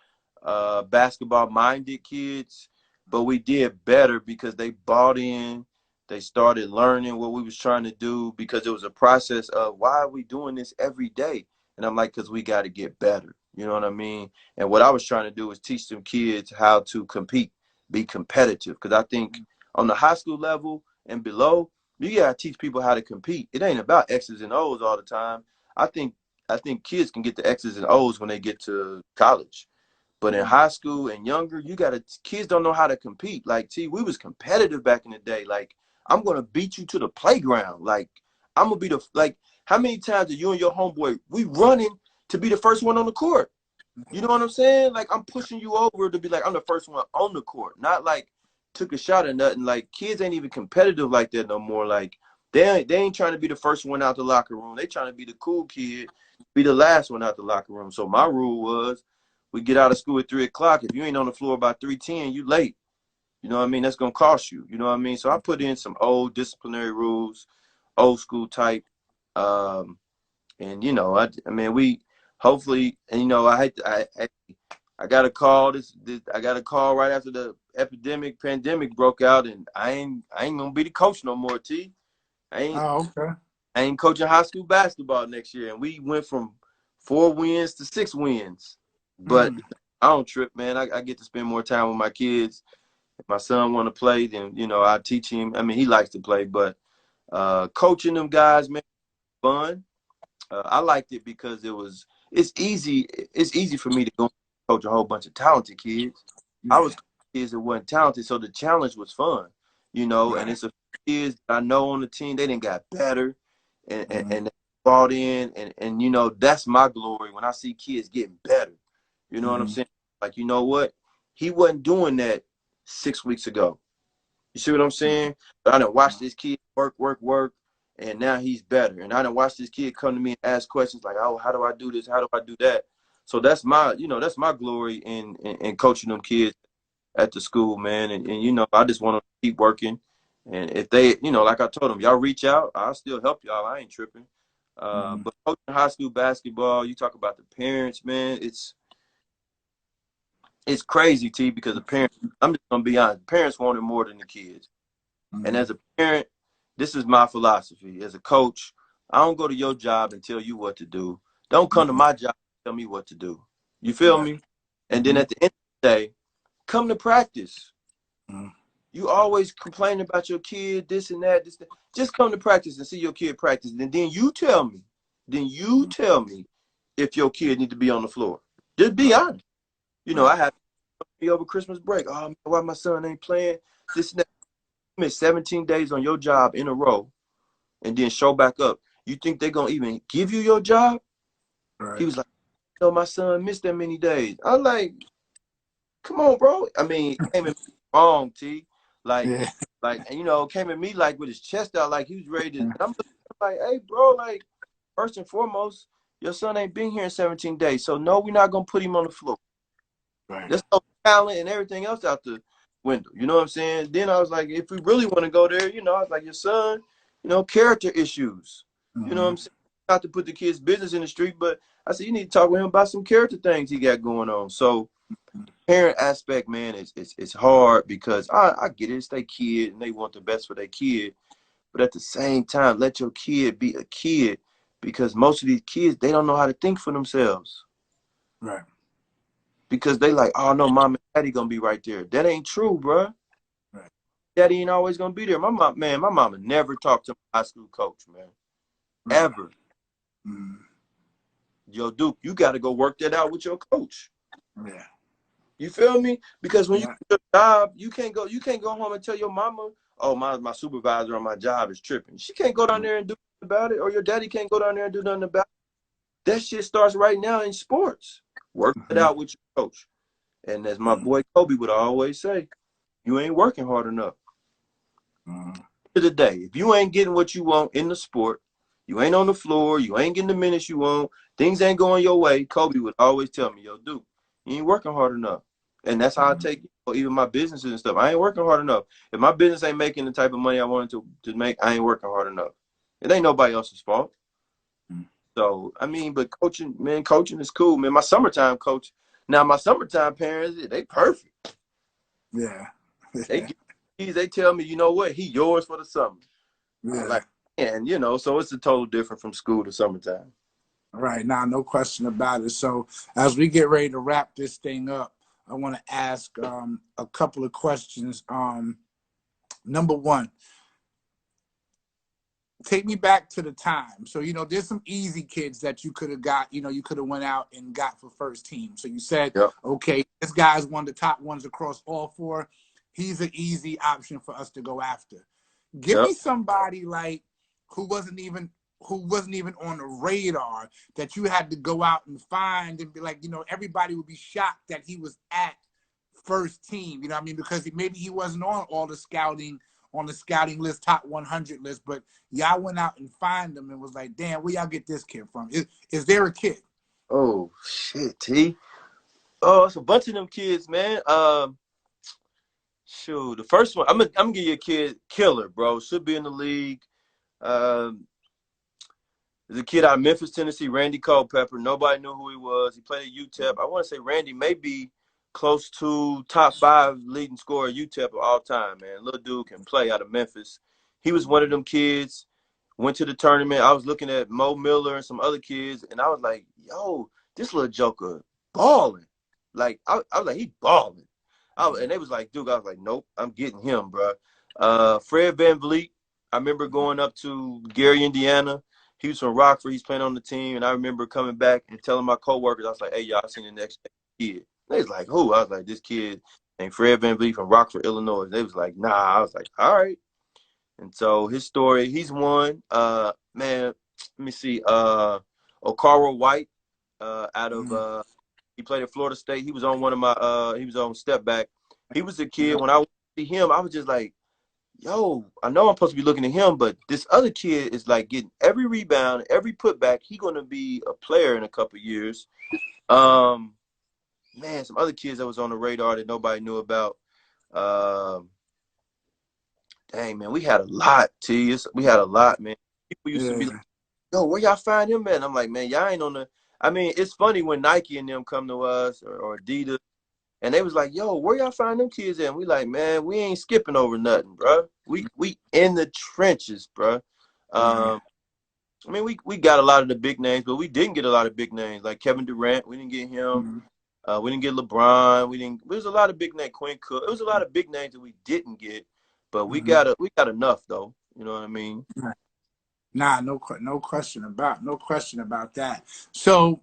basketball-minded kids, but we did better because they bought in. They started learning what we was trying to do because it was a process of why are we doing this every day? And I'm like, because we got to get better. You know what I mean? And what I was trying to do is teach them kids how to compete, be competitive. Because I think on the high school level and below, you got to teach people how to compete. It ain't about X's and O's all the time. I think kids can get the X's and O's when they get to college. But in high school and younger, kids don't know how to compete. Like, we was competitive back in the day. Like, I'm going to beat you to the playground. Like, I'm going to be how many times are you and your homeboy, we running to be the first one on the court? You know what I'm saying? Like, I'm pushing you over to be like, I'm the first one on the court. Not like took a shot or nothing. Like, kids ain't even competitive like that no more. Like, they ain't trying to be the first one out the locker room. They trying to be the cool kid, be the last one out the locker room. So my rule was, we get out of school at 3 o'clock. If you ain't on the floor by 3:10, you late. You know what I mean? That's going to cost you. You know what I mean? So I put in some old disciplinary rules, old school type. And, you know, I mean, we hopefully, and, you know, I got a call. I got a call right after the pandemic broke out, and I ain't going to be the coach no more, T. Oh, okay. I ain't coaching high school basketball next year. And we went from 4 wins to 6 wins. But I don't trip, man. I get to spend more time with my kids. If my son want to play, then, you know, I teach him. I mean, he likes to play, but coaching them guys, man, fun. I liked it because it's easy. It's easy for me to go coach a whole bunch of talented kids. Yeah. I was kids that weren't talented, so the challenge was fun, you know. Right. And it's a few kids I know on the team. They didn't got better, and they bought in, and you know, that's my glory when I see kids getting better. You know what I'm saying? Like, you know what? He wasn't doing that 6 weeks ago. You see what I'm saying? But I done watched this kid work, and now he's better. And I done watched this kid come to me and ask questions like, oh, how do I do this? How do I do that? So that's my glory in coaching them kids at the school, man. And you know, I just want to keep working. And if they, you know, like I told them, y'all reach out, I'll still help y'all. I ain't tripping. But coaching high school basketball, you talk about the parents, man, it's crazy, T, because the parents, I'm just going to be honest, parents want it more than the kids. And as a parent, this is my philosophy. As a coach, I don't go to your job and tell you what to do. Don't come to my job and tell me what to do. You feel me? And then at the end of the day, come to practice. You always complain about your kid, this and that, this. Just come to practice and see your kid practice. And then you tell me. If your kid need to be on the floor. Just be honest. You know, I had me over Christmas break. Oh, man, why my son ain't playing? This and that. You miss 17 days on your job in a row and then show back up. You think they're going to even give you your job? Right. He was like, no, my son missed that many days. I'm like, come on, bro. I mean, it came at me wrong, T. Like, you know, came at me like with his chest out, like he was ready to. And I'm like, hey, bro, like, first and foremost, your son ain't been here in 17 days. So, no, we're not going to put him on the floor. Right. Let's throw talent and everything else out the window. You know what I'm saying? Then I was like, if we really want to go there, you know, I was like, your son, you know, character issues. You know what I'm saying? Not to put the kid's business in the street, but I said, you need to talk with him about some character things he got going on. So parent aspect, man, it's hard because I get it. It's their kid and they want the best for their kid. But at the same time, let your kid be a kid because most of these kids, they don't know how to think for themselves. Right. Because they like, oh, no, mom and daddy going to be right there. That ain't true, bro. Right. Daddy ain't always going to be there. My mama never talked to my high school coach, man. Right. Ever. Yo, Duke, you got to go work that out with your coach. Yeah. You feel me? Because when you do your job, you can't go home and tell your mama, oh, my supervisor on my job is tripping. She can't go down there and do nothing about it, or your daddy can't go down there and do nothing about it. That shit starts right now in sports. Work it out with your coach. And as my boy Kobe would always say, you ain't working hard enough. To the day, if you ain't getting what you want in the sport, you ain't on the floor, you ain't getting the minutes you want, things ain't going your way, Kobe would always tell me, yo, Duke, you ain't working hard enough. And that's how I take it, or even my businesses and stuff. I ain't working hard enough. If my business ain't making the type of money I wanted to make, I ain't working hard enough. It ain't nobody else's fault. So, I mean, but coaching is cool, man. My summertime coach, Now my summertime parents, they perfect. Yeah. They give me keys, they tell me, you know what, he yours for the summer. I Yeah. like, and so it's a total different from school to summertime. All right. Now, no question about it. So, as we get ready to wrap this thing up, I want to ask a couple of questions. Number one, take me back to the time. So, there's some easy kids that you could have got, you could have went out and got for first team. So you said, Yep. okay, this guy's one of the top ones across all four. He's an easy option for us to go after. Give Yep. me somebody like who wasn't even on the radar that you had to go out and find and be like, everybody would be shocked that he was at first team. You know what I mean? Because maybe he wasn't on the scouting list, top 100 list, but y'all went out and find them and was like, damn, where y'all get this kid from? Is there a kid? Oh shit, T. Oh, it's a bunch of them kids, man. Shoot, the first one, I'm gonna give you a kid killer, bro. Should be in the league. Um, there's a kid out of Memphis, Tennessee, Randy Culpepper. Nobody knew who he was. He played at UTEP. I want to say Randy may be close to top 5 leading scorer at UTEP of all time, man. Little dude can play out of Memphis. He was one of them kids. Went to the tournament. I was looking at Mo Miller and some other kids, and I was like, yo, this little joker balling. Like, I was like, he balling. And they was like, Duke, I was like, nope, I'm getting him, bro. Fred VanVleet, I remember going up to Gary, Indiana. He was from Rockford. He's playing on the team. And I remember coming back and telling my coworkers, I was like, hey, y'all, I seen the next kid. They was like, who? I was like, this kid named Fred VanVleet from Rockford, Illinois. They was like, nah. I was like, all right. And so his story, he's one. Man, let me see. Okaro White, out of he played at Florida State. He was on one of my he was on step back. He was a kid. When I went to see him, I was just like, yo, I know I'm supposed to be looking at him, but this other kid is like getting every rebound, every putback. He's gonna be a player in a couple of years. Man, some other kids that was on the radar that nobody knew about. Dang, man, we had a lot, T. We had a lot, man. People used to be like, Yeah. yo, where y'all find him at? And I'm like, man, y'all ain't on the. I mean, it's funny when Nike and them come to us or Adidas, and they was like, yo, where y'all find them kids at? And we like, man, we ain't skipping over nothing, bro. We in the trenches, bro. Yeah. I mean, we got a lot of the big names, but we didn't get a lot of big names like Kevin Durant. We didn't get him. Mm-hmm. We didn't get LeBron. We didn't. There was a lot of big names. Quinn Cook. It was a lot of big names that we didn't get, but Mm-hmm. we got enough though. You know what I mean? Nah, no question about that. So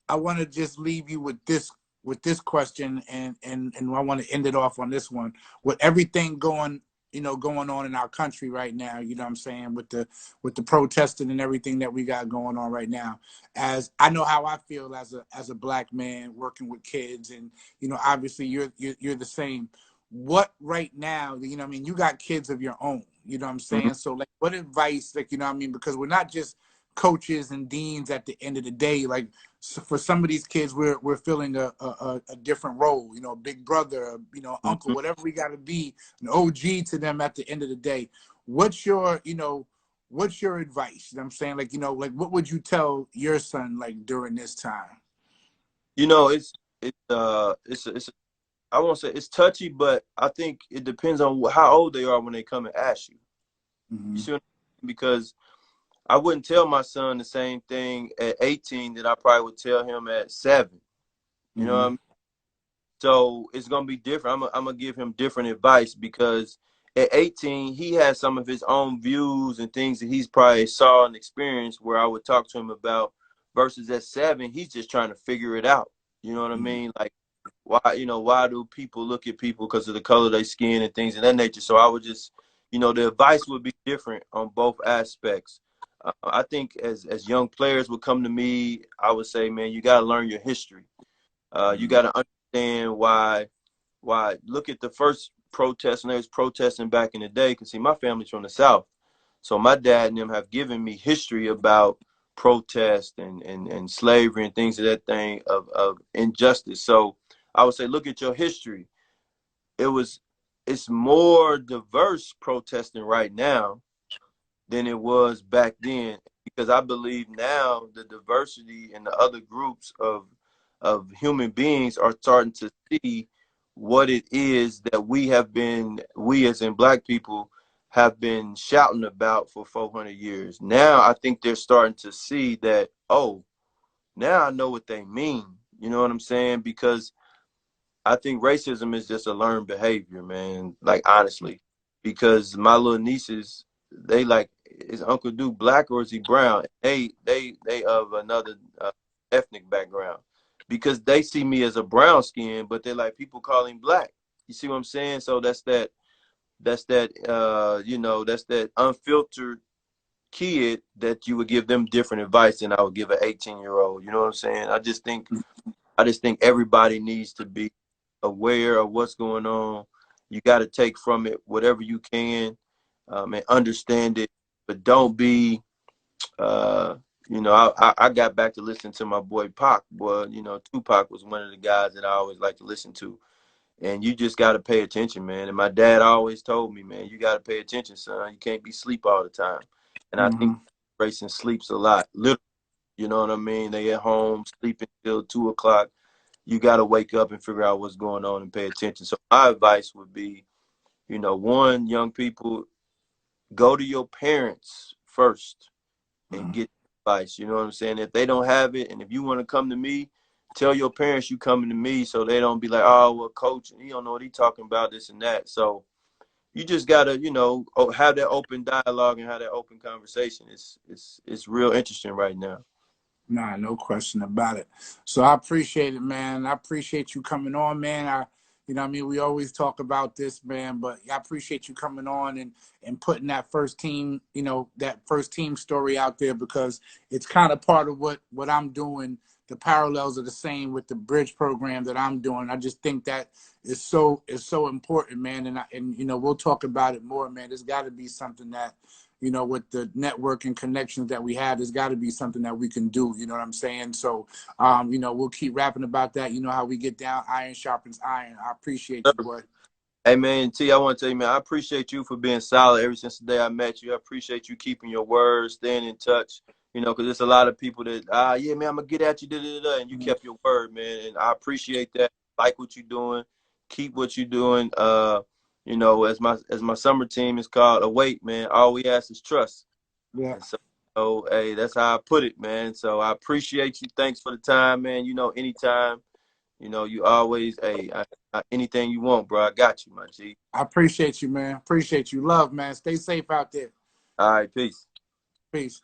I want to just leave you with this question, and I want to end it off on this one. With everything going on in our country right now, you know what I'm saying, with the protesting and everything that we got going on right now. As I know how I feel as a black man working with kids, and obviously you're the same. What right now, what I mean, you got kids of your own, you know what I'm Mhm. saying? So like what advice, like, what I mean, because we're not just coaches and deans at the end of the day. Like, so for some of these kids, we're filling a different role, big brother, uncle, Mhm. whatever we got to be, an OG to them at the end of the day. What's your, what's your advice? You know what I'm saying? Like, like what would you tell your son like during this time? You know, it's I won't say it's touchy, but I think it depends on how old they are when they come and ask you. You Mm-hmm. see what I mean? Because I wouldn't tell my son the same thing at 18 that I probably would tell him at 7. You know what I Mm-hmm. mean? So it's gonna be different. I'm gonna give him different advice because at 18 he has some of his own views and things that he's probably saw and experienced where I would talk to him about. Versus at 7, he's just trying to figure it out. You know what I mean? Like why do people look at people because of the color of their skin and things of that nature? So I would just, the advice would be different on both aspects. I think as young players would come to me, I would say, man, you got to learn your history. You got to understand why. Look at the first protest, and they was protesting back in the day. Because see, my family's from the South, so my dad and them have given me history about protest and slavery and things of that thing of injustice. So I would say, look at your history. It was it's more diverse protesting right now than it was back then because I believe now the diversity in the other groups of of human beings are starting to see what it is that we as in Black people have been shouting about for 400 years. Now I think they're starting to see that, oh, now I know what they mean. You know what I'm saying? Because I think racism is just a learned behavior, man. Like, honestly, because my little nieces, they like, is Uncle Duke black or is he brown? They of another ethnic background, because they see me as a brown skin, but they're like, people call him black. You see what I'm saying? So that's that unfiltered kid that you would give them different advice than I would give an 18-year-old. You know what I'm saying? I just think everybody needs to be aware of what's going on. You got to take from it whatever you can, and understand it, but don't be. I got back to listening to my boy Pac. Boy, Tupac was one of the guys that I always like to listen to. And you just got to pay attention, man. And my dad always told me, man, you got to pay attention, son. You can't be asleep all the time. And I think racing sleeps a lot. Literally, you know what I mean? They at home sleeping till 2 o'clock. You got to wake up and figure out what's going on and pay attention. So my advice would be, one, young people, go to your parents first and get advice. You know what I'm saying? If they don't have it, and if you want to come to me, tell your parents you coming to me, so they don't be like, oh, well, coach, he don't know what he talking about, this and that. So you just gotta, have that open dialogue and have that open conversation. It's real interesting right now. Nah, no question about it. So I appreciate it, man. I appreciate you coming on, man. What I mean, we always talk about this, man, but I appreciate you coming on and putting that first team, that first team story out there, because it's kind of part of what I'm doing. The parallels are the same with the bridge program that I'm doing. I just think that is so important, man. And we'll talk about it more, man. There's got to be something that, with the network and connections that we have, there's got to be something that we can do. You know what I'm saying? So, we'll keep rapping about that. You know how we get down, iron sharpens iron. I appreciate you, boy. Hey, man, T, I want to tell you, man, I appreciate you for being solid ever since the day I met you. I appreciate you keeping your word, staying in touch, because there's a lot of people that, yeah, man, I'm going to get at you, and you kept your word, man, and I appreciate that. Like what you're doing. Keep what you're doing. As my summer team is called, await, man, all we ask is trust. Yeah. And so, hey, that's how I put it, man. So I appreciate you. Thanks for the time, man. Anytime. You always, hey, anything you want, bro. I got you, my G. I appreciate you, man. Appreciate you. Love, man. Stay safe out there. All right, peace. Peace.